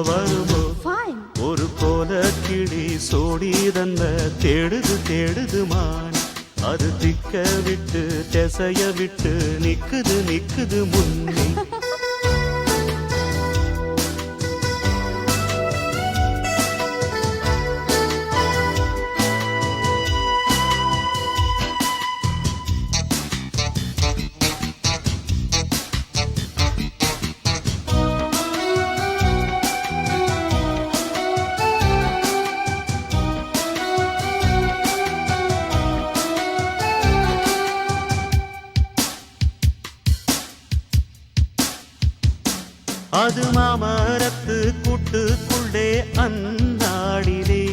வருமோ ஒரு கோல கிளி சோடி தந்த தேடுது தேடுது மான் அது திக்க விட்டு திசைய விட்டு நிக்குது நிக்குது முன்னே அது மாமரத்து கூட்டுக்குள்ளே அந்நாடிலே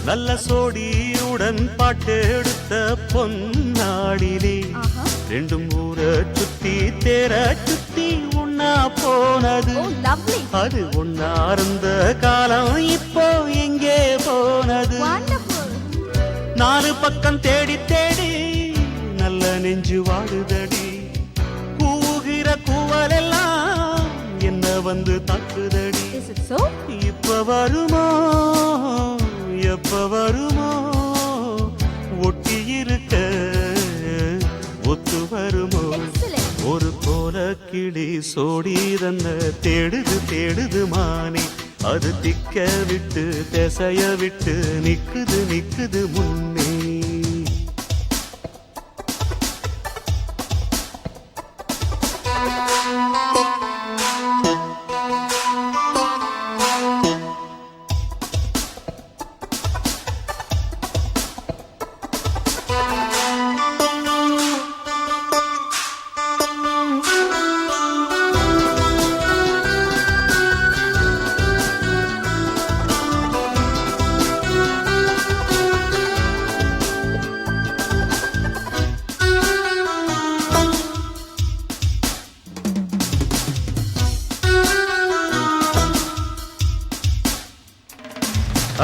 நல்ல சோடியுடன் பாட்டெடுத்த பொன்னாடிலே ரெண்டும் ஊர சுத்தி தேர சுத்தி ஒன்னா போனது அது ஒன்னா இருந்த காலம் இப்போ எங்கே போனது நாலு பக்கம் தேடி தேடி நல்ல நெஞ்சு வாடுதடி கூகிற கூவலெல்லாம் என்ன வந்து தாக்குதடி இப்ப வருமோ எப்ப வருமோ ஒட்டி இருக்க ஒத்து வருமோ ஒரு கோல கிளி சோடி தந்த தேடுது தேடுது மானே அது திக்க விட்டு திசைய விட்டு நிக்குது நிக்குது முன்னே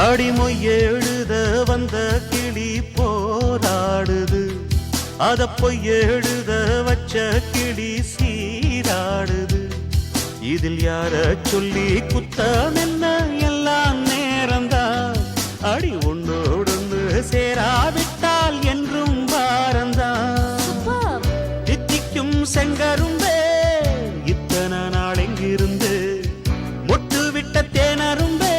அடிமொய் எழுத வந்த கிளி போராடுது அத பொய் எழுத வச்ச கிளி சீராடுது இதில் யார சொல்லி குத்தம் என்ன எல்லாம் நேரம்தான் அடி ஒன்னோடொன்று சேராவிட்டால் என்றும் பாரந்தான் தித்திக்கும் செங்கரும்பே இத்தனை நாள் எங்கிருந்து மொட்டு விட்ட தேனரும்பே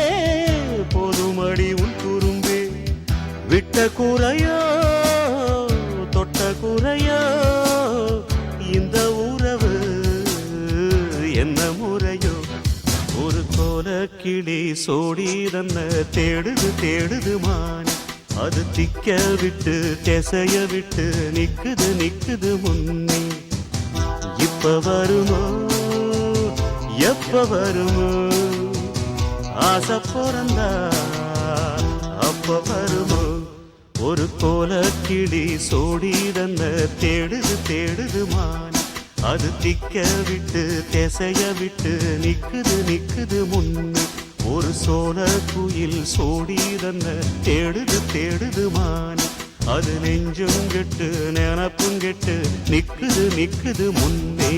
போதுமடி உன் குறும்பே விட்ட குறையோ தொட்ட குறையோ இந்த உறவு என்ன முறையோ ஒரு கோல கிளி சோடி தன்ன தேடுது தேடுது மான் அது திக்க விட்டு திசைய விட்டு நிக்குது நிக்குது முன்னே இப்ப வருமோ எப்ப வருமோ ஆசை பிறந்தா அப்ப வருமோ ஒரு கோல கிளி சோடி தந்த தேடுது தேடுது மான் அது திக்க விட்டு திசைய விட்டு நிக்குது நிக்குது முன்னே ஒரு சோல குயில் சோடி தந்த தேடுது தேடுது மான் அது நெஞ்சும் கெட்டு நினப்பும் கெட்டு நிக்குது நிக்குது முன்னே